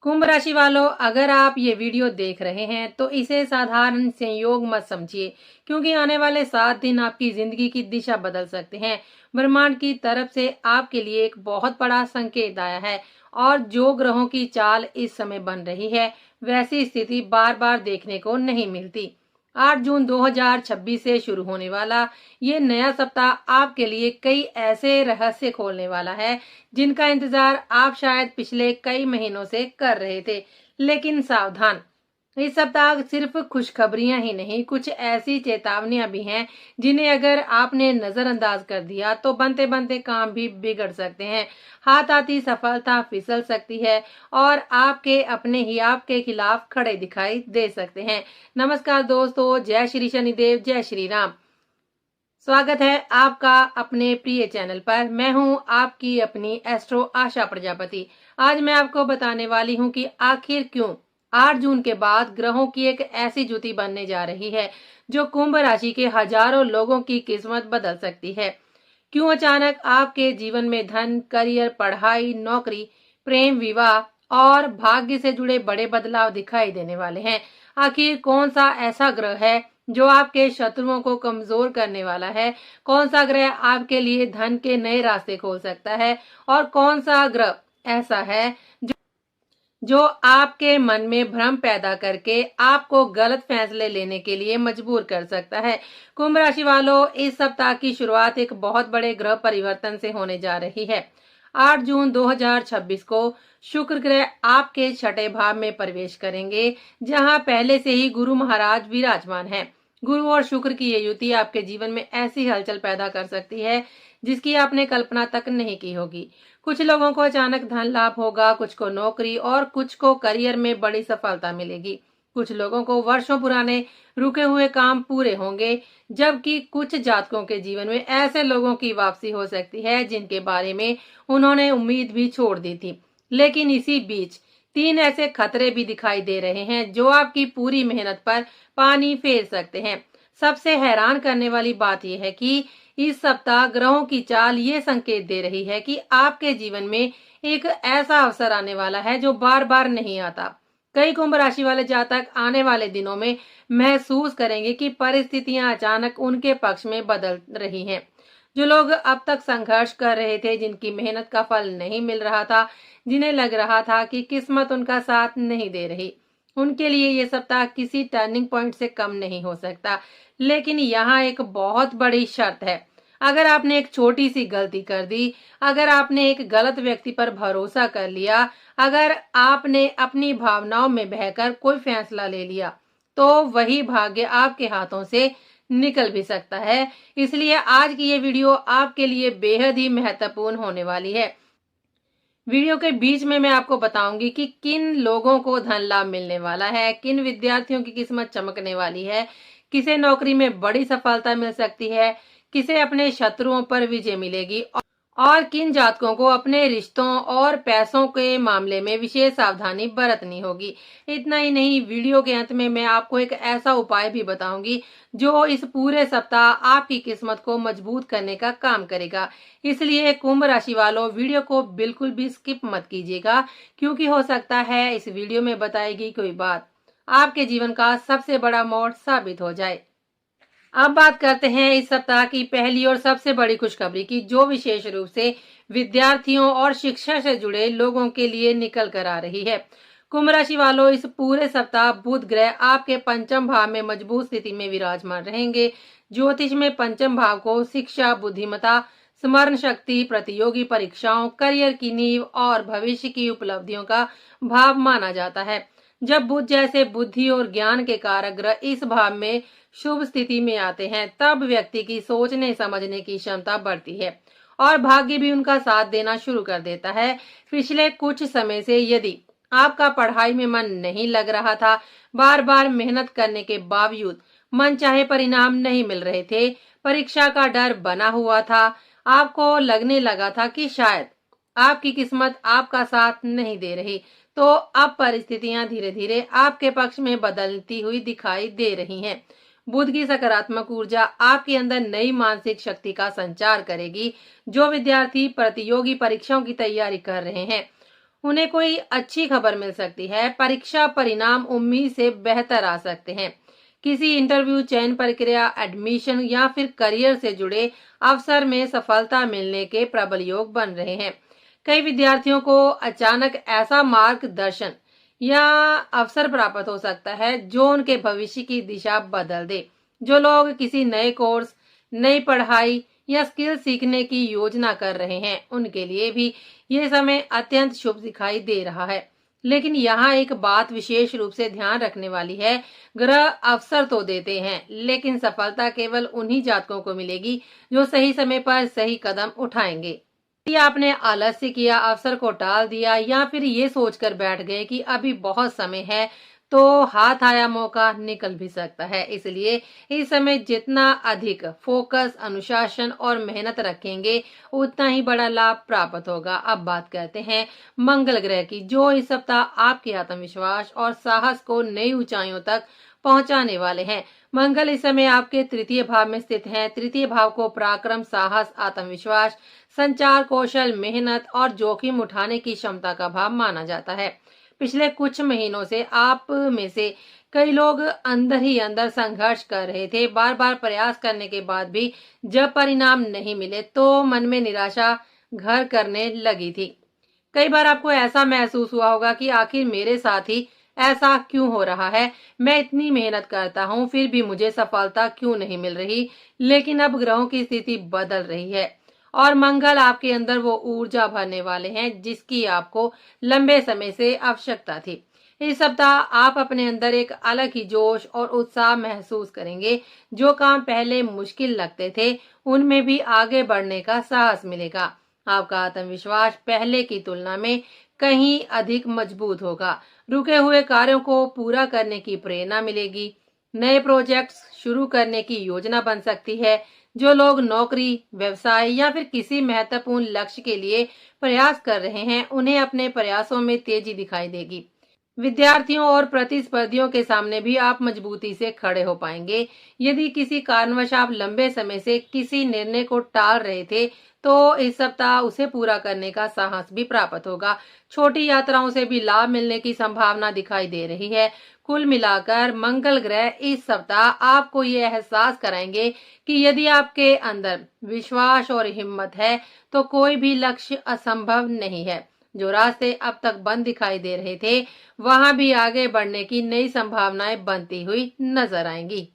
कुंभ राशि वालों, अगर आप ये वीडियो देख रहे हैं तो इसे साधारण संयोग मत समझिए, क्योंकि आने वाले 7 दिन आपकी जिंदगी की दिशा बदल सकते हैं। ब्रह्मांड की तरफ से आपके लिए एक बहुत बड़ा संकेत आया है और जो ग्रहों की चाल इस समय बन रही है, वैसी स्थिति बार बार देखने को नहीं मिलती। 8 जून 2026 से शुरू होने वाला ये नया सप्ताह आपके लिए कई ऐसे रहस्य खोलने वाला है जिनका इंतजार आप शायद पिछले कई महीनों से कर रहे थे। लेकिन सावधान, इस सप्ताह सिर्फ खुशखबरियां ही नहीं, कुछ ऐसी चेतावनियां भी हैं जिन्हें अगर आपने नजरअंदाज कर दिया तो बनते बनते काम भी बिगड़ सकते हैं। हाथ आती सफलता फिसल सकती है और आपके अपने ही आपके खिलाफ खड़े दिखाई दे सकते हैं। नमस्कार दोस्तों, जय श्री शनिदेव, जय श्री राम। स्वागत है आपका अपने प्रिय चैनल पर। मैं हूं आपकी अपनी एस्ट्रो आशा प्रजापति। आज मैं आपको बताने वाली हूं कि आखिर क्यों 8 जून के बाद ग्रहों की एक ऐसी जुति बनने जा रही है जो कुंभ राशि के हजारों लोगों की किस्मत बदल सकती है। क्यों अचानक आपके जीवन में धन, करियर, पढ़ाई, नौकरी, प्रेम, विवाह और भाग्य से जुड़े बड़े बदलाव दिखाई देने वाले हैं। आखिर कौन सा ऐसा ग्रह है जो आपके शत्रुओं को कमजोर करने वाला है? कौन सा ग्रह आपके लिए धन के नए रास्ते खोल सकता है और कौन सा ग्रह ऐसा है जो आपके मन में भ्रम पैदा करके आपको गलत फैसले लेने के लिए मजबूर कर सकता है? कुंभ राशि वालों, इस सप्ताह की शुरुआत एक बहुत बड़े ग्रह परिवर्तन से होने जा रही है। 8 जून 2026 को शुक्र ग्रह आपके छठे भाव में प्रवेश करेंगे, जहां पहले से ही गुरु महाराज विराजमान हैं। गुरु और शुक्र की ये युति आपके जीवन में ऐसी हलचल पैदा कर सकती है जिसकी आपने कल्पना तक नहीं की होगी। कुछ लोगों को अचानक धन लाभ होगा, कुछ को नौकरी और कुछ को करियर में बड़ी सफलता मिलेगी। कुछ लोगों को वर्षों पुराने रुके हुए काम पूरे होंगे, जबकि कुछ जातकों के जीवन में ऐसे लोगों की वापसी हो सकती है जिनके बारे में उन्होंने उम्मीद भी छोड़ दी थी। लेकिन इसी बीच 3 ऐसे खतरे भी दिखाई दे रहे हैं जो आपकी पूरी मेहनत पर पानी फेर सकते हैं। सबसे हैरान करने वाली बात यह है कि इस सप्ताह ग्रहों की चाल ये संकेत दे रही है कि आपके जीवन में एक ऐसा अवसर आने वाला है जो बार बार नहीं आता। कई कुंभ राशि वाले जातक आने वाले दिनों में महसूस करेंगे कि परिस्थितियां अचानक उनके पक्ष में बदल रही हैं। जो लोग अब तक संघर्ष कर रहे थे, जिनकी मेहनत का फल नहीं मिल रहा था, जिन्हें लग रहा था कि किस्मत उनका साथ नहीं दे रही, उनके लिए ये सप्ताह किसी टर्निंग पॉइंट से कम नहीं हो सकता। लेकिन यहाँ एक बहुत बड़ी शर्त है। अगर आपने एक छोटी सी गलती कर दी, अगर आपने एक गलत व्यक्ति पर भरोसा कर लिया, अगर आपने अपनी भावनाओं में बहकर कोई फैसला ले लिया, तो वही भाग्य आपके हाथों से निकल भी सकता है। इसलिए आज की ये वीडियो आपके लिए बेहद ही महत्वपूर्ण होने वाली है। वीडियो के बीच में मैं आपको बताऊंगी कि किन लोगों को धन लाभ मिलने वाला है, किन विद्यार्थियों की किस्मत चमकने वाली है, किसे नौकरी में बड़ी सफलता मिल सकती है, किसे अपने शत्रुओं पर विजय मिलेगी और किन जातकों को अपने रिश्तों और पैसों के मामले में विशेष सावधानी बरतनी होगी। इतना ही नहीं, वीडियो के अंत में मैं आपको एक ऐसा उपाय भी बताऊंगी जो इस पूरे सप्ताह आपकी किस्मत को मजबूत करने का काम करेगा। इसलिए कुंभ राशि वालों, वीडियो को बिल्कुल भी स्किप मत कीजिएगा, क्योंकि हो सकता है इस वीडियो में बताई गई कोई बात आपके जीवन का सबसे बड़ा मोड़ साबित हो जाए। अब बात करते हैं इस सप्ताह की पहली और सबसे बड़ी खुशखबरी की, जो विशेष रूप से विद्यार्थियों और शिक्षा से जुड़े लोगों के लिए निकल कर आ रही है। कुंभ राशि वालों, इस पूरे सप्ताह बुध ग्रह आपके पंचम भाव में मजबूत स्थिति में विराजमान रहेंगे। ज्योतिष में पंचम भाव को शिक्षा, बुद्धिमत्ता, स्मरण शक्ति, प्रतियोगी परीक्षाओं, करियर की नींव और भविष्य की उपलब्धियों का भाव माना जाता है। जब बुध जैसे बुद्धि और ज्ञान के कारक ग्रह इस भाव में शुभ स्थिति में आते हैं, तब व्यक्ति की सोचने समझने की क्षमता बढ़ती है और भाग्य भी उनका साथ देना शुरू कर देता है। पिछले कुछ समय से यदि आपका पढ़ाई में मन नहीं लग रहा था, बार बार मेहनत करने के बावजूद मन चाहे परिणाम नहीं मिल रहे थे, परीक्षा का डर बना हुआ था, आपको लगने लगा था कि शायद आपकी किस्मत आपका साथ नहीं दे रही, तो अब परिस्थितियां धीरे धीरे आपके पक्ष में बदलती हुई दिखाई दे रही हैं। बुध की सकारात्मक ऊर्जा आपके अंदर नई मानसिक शक्ति का संचार करेगी। जो विद्यार्थी प्रतियोगी परीक्षाओं की तैयारी कर रहे हैं, उन्हें कोई अच्छी खबर मिल सकती है। परीक्षा परिणाम उम्मीद से बेहतर आ सकते हैं। किसी इंटरव्यू, चयन प्रक्रिया, एडमिशन या फिर करियर से जुड़े अवसर में सफलता मिलने के प्रबल योग बन रहे हैं। कई विद्यार्थियों को अचानक ऐसा मार्गदर्शन या अवसर प्राप्त हो सकता है जो उनके भविष्य की दिशा बदल दे। जो लोग किसी नए कोर्स, नई पढ़ाई या स्किल सीखने की योजना कर रहे हैं, उनके लिए भी ये समय अत्यंत शुभ दिखाई दे रहा है। लेकिन यहाँ एक बात विशेष रूप से ध्यान रखने वाली है। ग्रह अवसर तो देते हैं, लेकिन सफलता केवल उन्हीं जातकों को मिलेगी जो सही समय पर सही कदम उठाएंगे। यदि आपने आलस्य किया, अवसर को टाल दिया या फिर ये सोचकर बैठ गए कि अभी बहुत समय है, तो हाथ आया मौका निकल भी सकता है। इसलिए इस समय जितना अधिक फोकस, अनुशासन और मेहनत रखेंगे, उतना ही बड़ा लाभ प्राप्त होगा। अब बात करते हैं मंगल ग्रह की, जो इस सप्ताह आपके आत्मविश्वास और साहस को नई ऊंचाइयों तक पहुंचाने वाले हैं। मंगल इस समय आपके तृतीय भाव में स्थित हैं। तृतीय भाव को पराक्रम, साहस, आत्मविश्वास, संचार कौशल, मेहनत और जोखिम उठाने की क्षमता का भाव माना जाता है। पिछले कुछ महीनों से आप में से कई लोग अंदर ही अंदर संघर्ष कर रहे थे। बार बार प्रयास करने के बाद भी जब परिणाम नहीं मिले तो मन में निराशा घर करने लगी थी। कई बार आपको ऐसा महसूस हुआ होगा कि आखिर मेरे साथ ही ऐसा क्यों हो रहा है। मैं इतनी मेहनत करता हूँ, फिर भी मुझे सफलता क्यों नहीं मिल रही। लेकिन अब ग्रहों की स्थिति बदल रही है और मंगल आपके अंदर वो ऊर्जा भरने वाले हैं जिसकी आपको लंबे समय से आवश्यकता थी। इस सप्ताह आप अपने अंदर एक अलग ही जोश और उत्साह महसूस करेंगे। जो काम पहले मुश्किल लगते थे, उनमें भी आगे बढ़ने का साहस मिलेगा। आपका आत्मविश्वास पहले की तुलना में कहीं अधिक मजबूत होगा। रुके हुए कार्यों को पूरा करने की प्रेरणा मिलेगी। नए प्रोजेक्ट्स शुरू करने की योजना बन सकती है। जो लोग नौकरी, व्यवसाय या फिर किसी महत्वपूर्ण लक्ष्य के लिए प्रयास कर रहे हैं, उन्हें अपने प्रयासों में तेजी दिखाई देगी। विद्यार्थियों और प्रतिस्पर्धियों के सामने भी आप मजबूती से खड़े हो पाएंगे। यदि किसी कारणवश आप लंबे समय से किसी निर्णय को टाल रहे थे, तो इस सप्ताह उसे पूरा करने का साहस भी प्राप्त होगा। छोटी यात्राओं से भी लाभ मिलने की संभावना दिखाई दे रही है। कुल मिलाकर मंगल ग्रह इस सप्ताह आपको ये एहसास कराएंगे कि यदि आपके अंदर विश्वास और हिम्मत है, तो कोई भी लक्ष्य असंभव नहीं है। जो रास्ते अब तक बंद दिखाई दे रहे थे, वहां भी आगे बढ़ने की नई संभावनाएं बनती हुई नजर आएंगी।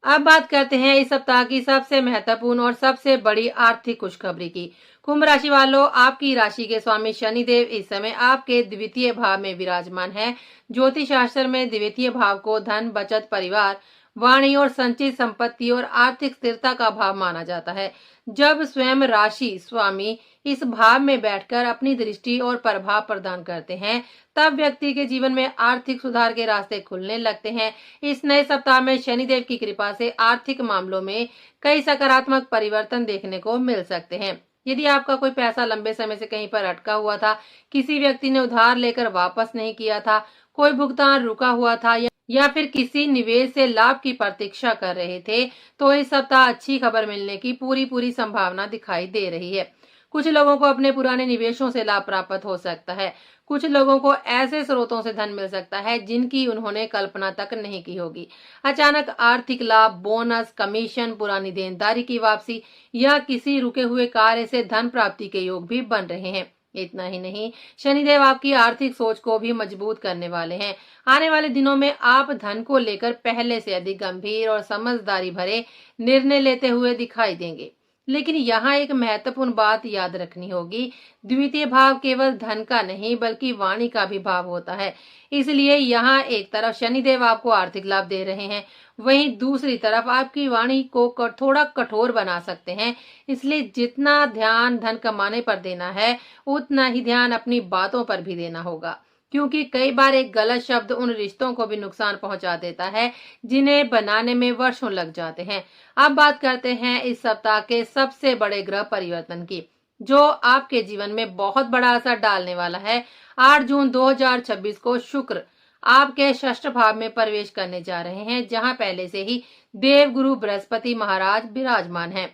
अब बात करते हैं इस सप्ताह की सबसे महत्वपूर्ण और सबसे बड़ी आर्थिक खुशखबरी की। कुंभ राशि वालों, आपकी राशि के स्वामी शनिदेव इस समय आपके द्वितीय भाव में विराजमान है। ज्योतिष शास्त्र में द्वितीय भाव को धन, बचत, परिवार, वाणी और संचित संपत्ति और आर्थिक स्थिरता का भाव माना जाता है। जब स्वयं राशि स्वामी इस भाव में बैठकर अपनी दृष्टि और प्रभाव प्रदान करते हैं, तब व्यक्ति के जीवन में आर्थिक सुधार के रास्ते खुलने लगते हैं। इस नए सप्ताह में शनिदेव की कृपा से आर्थिक मामलों में कई सकारात्मक परिवर्तन देखने को मिल सकते हैं। यदि आपका कोई पैसा लंबे समय से कहीं पर अटका हुआ था, किसी व्यक्ति ने उधार लेकर वापस नहीं किया था, कोई भुगतान रुका हुआ था या फिर किसी निवेश से लाभ की प्रतीक्षा कर रहे थे, तो इस सप्ताह अच्छी खबर मिलने की पूरी संभावना दिखाई दे रही है। कुछ लोगों को अपने पुराने निवेशों से लाभ प्राप्त हो सकता है। कुछ लोगों को ऐसे स्रोतों से धन मिल सकता है जिनकी उन्होंने कल्पना तक नहीं की होगी। अचानक आर्थिक लाभ, बोनस, कमीशन, पुरानी देनदारी की वापसी या किसी रुके हुए कार्य से धन प्राप्ति के योग भी बन रहे हैं। इतना ही नहीं, शनिदेव आपकी आर्थिक सोच को भी मजबूत करने वाले हैं। आने वाले दिनों में आप धन को लेकर पहले से अधिक गंभीर और समझदारी भरे निर्णय लेते हुए दिखाई देंगे। लेकिन यहाँ एक महत्वपूर्ण बात याद रखनी होगी। द्वितीय भाव केवल धन का नहीं बल्कि वाणी का भी भाव होता है। इसलिए यहाँ एक तरफ शनिदेव आपको आर्थिक लाभ दे रहे हैं, वहीं दूसरी तरफ आपकी वाणी को थोड़ा कठोर बना सकते हैं। इसलिए जितना ध्यान धन कमाने पर देना है, उतना ही ध्यान अपनी बातों पर भी देना होगा, क्योंकि कई बार एक गलत शब्द उन रिश्तों को भी नुकसान पहुंचा देता है जिन्हें बनाने में वर्षों लग जाते हैं। अब बात करते हैं इस सप्ताह के सबसे बड़े ग्रह परिवर्तन की, जो आपके जीवन में बहुत बड़ा असर डालने वाला है। 8 जून 2026 को शुक्र आपके षष्ठ भाव में प्रवेश करने जा रहे हैं, जहां पहले से ही देवगुरु बृहस्पति महाराज विराजमान हैं।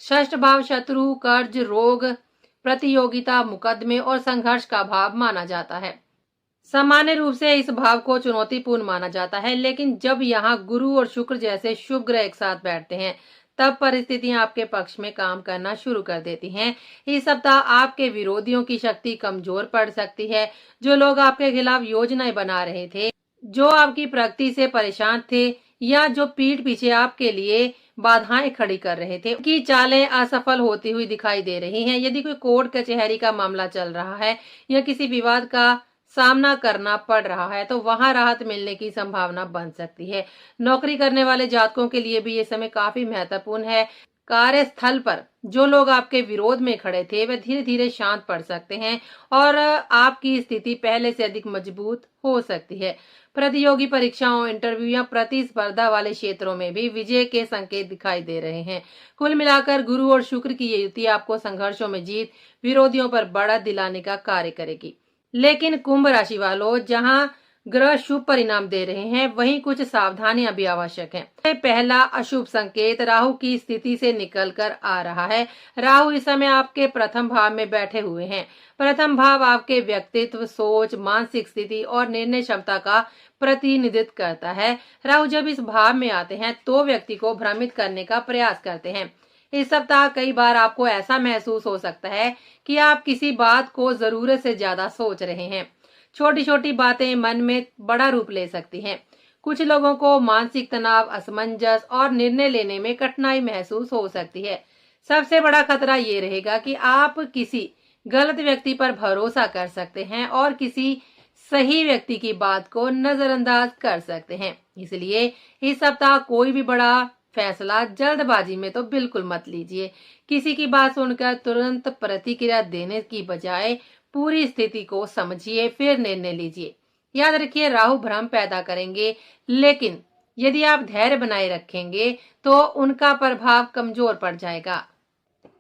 षष्ठ भाव शत्रु, कर्ज, रोग प्रतियोगिता, मुकदमे और संघर्ष का भाव माना जाता है। सामान्य रूप से इस भाव को चुनौतीपूर्ण माना जाता है, लेकिन जब यहाँ गुरु और शुक्र जैसे शुभ ग्रह एक साथ बैठते हैं, तब परिस्थितियां आपके पक्ष में काम करना शुरू कर देती हैं। इस सप्ताह आपके विरोधियों की शक्ति कमजोर पड़ सकती है। जो लोग आपके खिलाफ योजनाएं बना रहे थे, जो आपकी प्रगति से परेशान थे या जो पीठ पीछे आपके लिए बाधाएं खड़ी कर रहे थे, उनकी चालें असफल होती हुई दिखाई दे रही हैं। यदि कोई कोर्ट कचहरी का मामला चल रहा है या किसी विवाद का सामना करना पड़ रहा है, तो वहां राहत मिलने की संभावना बन सकती है। नौकरी करने वाले जातकों के लिए भी ये समय काफी महत्वपूर्ण है। कार्यस्थल पर जो लोग आपके विरोध में खड़े थे, वे धीरे धीरे शांत पड़ सकते हैं और आपकी स्थिति पहले से अधिक मजबूत हो सकती है। प्रतियोगी परीक्षाओं, इंटरव्यू या प्रतिस्पर्धा वाले क्षेत्रों में भी विजय के संकेत दिखाई दे रहे हैं। कुल मिलाकर गुरु और शुक्र की ये युति आपको संघर्षों में जीत, विरोधियों पर बढ़त दिलाने का कार्य करेगी। लेकिन कुंभ राशि वालों, जहां ग्रह शुभ परिणाम दे रहे हैं, वहीं कुछ सावधानियां भी आवश्यक हैं। पहला अशुभ संकेत राहु की स्थिति से निकलकर आ रहा है। राहु इस समय आपके प्रथम भाव में बैठे हुए हैं। प्रथम भाव आपके व्यक्तित्व, सोच, मानसिक स्थिति और निर्णय क्षमता का प्रतिनिधित्व करता है। राहु जब इस भाव में आते हैं तो व्यक्ति को भ्रमित करने का प्रयास करते हैं। इस सप्ताह कई बार आपको ऐसा महसूस हो सकता है कि आप किसी बात को जरूरत से ज्यादा सोच रहे हैं। छोटी छोटी बातें मन में बड़ा रूप ले सकती हैं। कुछ लोगों को मानसिक तनाव, असमंजस और निर्णय लेने में कठिनाई महसूस हो सकती है। सबसे बड़ा खतरा ये रहेगा कि आप किसी गलत व्यक्ति पर भरोसा कर सकते हैं और किसी सही व्यक्ति की बात को नजरअंदाज कर सकते हैं। इसलिए इस सप्ताह कोई भी बड़ा फैसला जल्दबाजी में तो बिल्कुल मत लीजिए। किसी की बात सुनकर तुरंत प्रतिक्रिया देने की बजाय पूरी स्थिति को समझिए, फिर निर्णय लीजिए। याद रखिए, राहु भ्रम पैदा करेंगे, लेकिन यदि आप धैर्य बनाए रखेंगे तो उनका प्रभाव कमजोर पड़ जाएगा।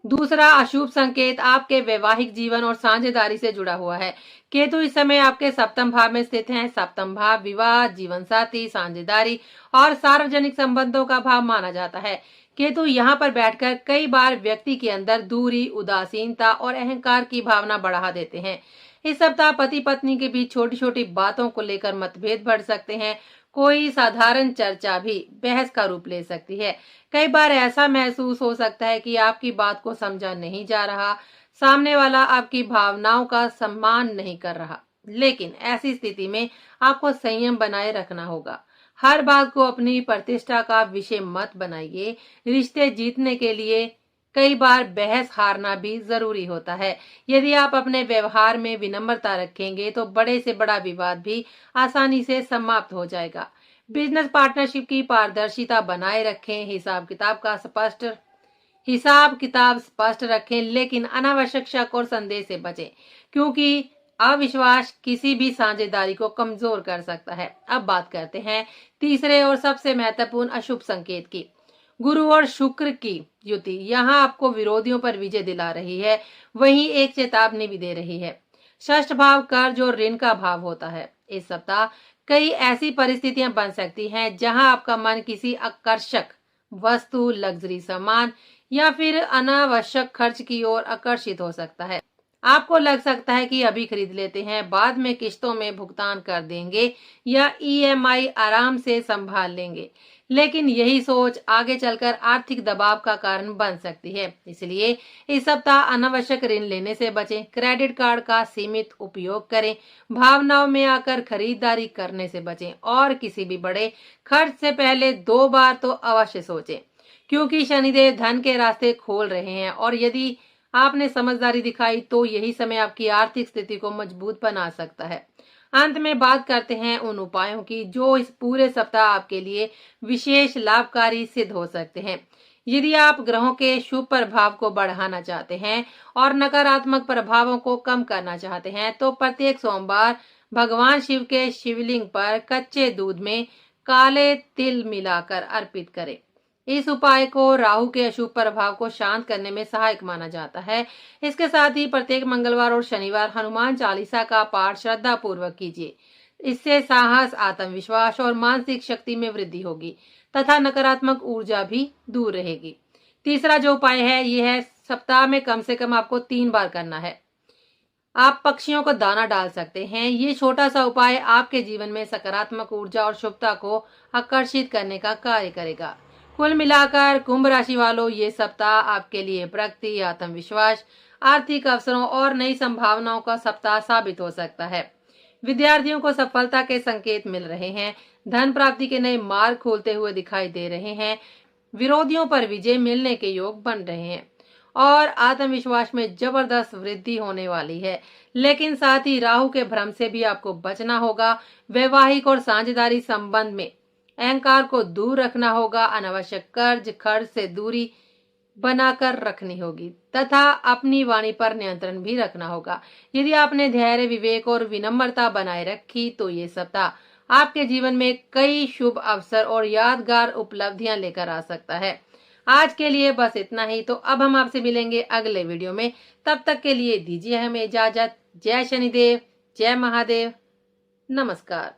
दूसरा अशुभ संकेत आपके वैवाहिक जीवन और साझेदारी से जुड़ा हुआ है। केतु इस समय आपके सप्तम भाव में स्थित हैं। सप्तम भाव विवाह, जीवन साथी, साझेदारी और सार्वजनिक संबंधों का भाव माना जाता है। केतु यहाँ पर बैठकर कई बार व्यक्ति के अंदर दूरी, उदासीनता और अहंकार की भावना बढ़ा देते हैं। इस सप्ताह पति पत्नी के बीच छोटी छोटी बातों को लेकर मतभेद बढ़ सकते हैं। कोई साधारण चर्चा भी बहस का रूप ले सकती है। कई बार ऐसा महसूस हो सकता है कि आपकी बात को समझा नहीं जा रहा, सामने वाला आपकी भावनाओं का सम्मान नहीं कर रहा। लेकिन ऐसी स्थिति में आपको संयम बनाए रखना होगा। हर बात को अपनी प्रतिष्ठा का विषय मत बनाइए। रिश्ते जीतने के लिए कई बार बहस हारना भी जरूरी होता है। यदि आप अपने व्यवहार में विनम्रता रखेंगे तो बड़े से बड़ा विवाद भी आसानी से समाप्त हो जाएगा। बिजनेस पार्टनरशिप की पारदर्शिता बनाए रखें। हिसाब किताब स्पष्ट रखें, लेकिन अनावश्यक शक और संदेह से बचें, क्योंकि अविश्वास किसी भी साझेदारी को कमजोर कर सकता है। अब बात करते हैं तीसरे और सबसे महत्वपूर्ण अशुभ संकेत की। गुरु और शुक्र की युति यहाँ आपको विरोधियों पर विजय दिला रही है, वहीं एक चेतावनी भी दे रही है। षष्ठ भाव कर्ज और ऋण का भाव होता है। इस सप्ताह कई ऐसी परिस्थितियां बन सकती हैं जहां आपका मन किसी आकर्षक वस्तु, लग्जरी सामान या फिर अनावश्यक खर्च की ओर आकर्षित हो सकता है। आपको लग सकता है कि अभी खरीद लेते हैं, बाद में किस्तों में भुगतान कर देंगे या ईएमआई आराम से संभाल लेंगे। लेकिन यही सोच आगे चलकर आर्थिक दबाव का कारण बन सकती है। इसलिए इस सप्ताह अनावश्यक ऋण लेने से बचें। क्रेडिट कार्ड का सीमित उपयोग करें। भावनाओं में आकर खरीदारी करने से बचें और किसी भी बड़े खर्च से पहले 2 बार तो अवश्य सोचें, क्योंकि शनिदेव धन के रास्ते खोल रहे हैं और यदि आपने समझदारी दिखाई तो यही समय आपकी आर्थिक स्थिति को मजबूत बना सकता है। अंत में बात करते हैं उन उपायों की जो इस पूरे सप्ताह आपके लिए विशेष लाभकारी सिद्ध हो सकते हैं। यदि आप ग्रहों के शुभ प्रभाव को बढ़ाना चाहते हैं और नकारात्मक प्रभावों को कम करना चाहते हैं, तो प्रत्येक सोमवार भगवान शिव के शिवलिंग पर कच्चे दूध में काले तिल मिलाकर अर्पित करें। इस उपाय को राहु के अशुभ प्रभाव को शांत करने में सहायक माना जाता है। इसके साथ ही प्रत्येक मंगलवार और शनिवार हनुमान चालीसा का पाठ श्रद्धा पूर्वक कीजिए। इससे साहस, आत्मविश्वास और मानसिक शक्ति में वृद्धि होगी तथा नकारात्मक ऊर्जा भी दूर रहेगी। तीसरा जो उपाय है ये है सप्ताह में कम से कम आपको 3 बार करना है। आप पक्षियों को दाना डाल सकते हैं। ये छोटा सा उपाय आपके जीवन में सकारात्मक ऊर्जा और शुभता को आकर्षित करने का कार्य करेगा। कुल मिलाकर कुंभ राशि वालों, ये सप्ताह आपके लिए प्रगति, आत्मविश्वास, आर्थिक अवसरों और नई संभावनाओं का सप्ताह साबित हो सकता है। विद्यार्थियों को सफलता के संकेत मिल रहे हैं। धन प्राप्ति के नए मार्ग खोलते हुए दिखाई दे रहे हैं। विरोधियों पर विजय मिलने के योग बन रहे हैं और आत्मविश्वास में जबरदस्त वृद्धि होने वाली है। लेकिन साथ ही राहु के भ्रम से भी आपको बचना होगा। वैवाहिक और साझेदारी संबंध में अहंकार को दूर रखना होगा। अनावश्यक कर्ज खर्च से दूरी बनाकर रखनी होगी तथा अपनी वाणी पर नियंत्रण भी रखना होगा। यदि आपने धैर्य, विवेक और विनम्रता बनाए रखी तो ये सप्ताह आपके जीवन में कई शुभ अवसर और यादगार उपलब्धियां लेकर आ सकता है। आज के लिए बस इतना ही। तो अब हम आपसे मिलेंगे अगले वीडियो में। तब तक के लिए दीजिए हमें इजाजत। जय शनिदेव, जय महादेव, नमस्कार।